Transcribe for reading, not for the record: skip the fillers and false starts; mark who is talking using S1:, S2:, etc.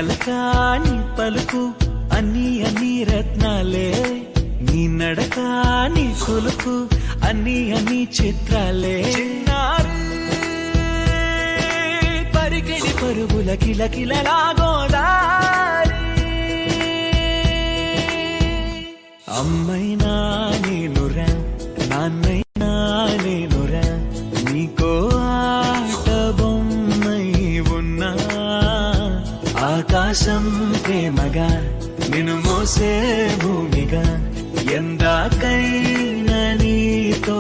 S1: పలకాని పలుకు అన్ని అన్ని రత్నాలే, నీ నడక నీ కొలుకు అన్ని అన్ని చిత్రాలే. పరికిణి పరుగుల కిలకిలలా గోదారి, అమ్మైనా నేనురా నాన్నైనా నేనురా, నీకో ఆట బొమ్మై ఉన్నా. ఆకాశం ప్రేమగా నిన్ను మోసే భూమిగా, ఎందాకైనా నీతో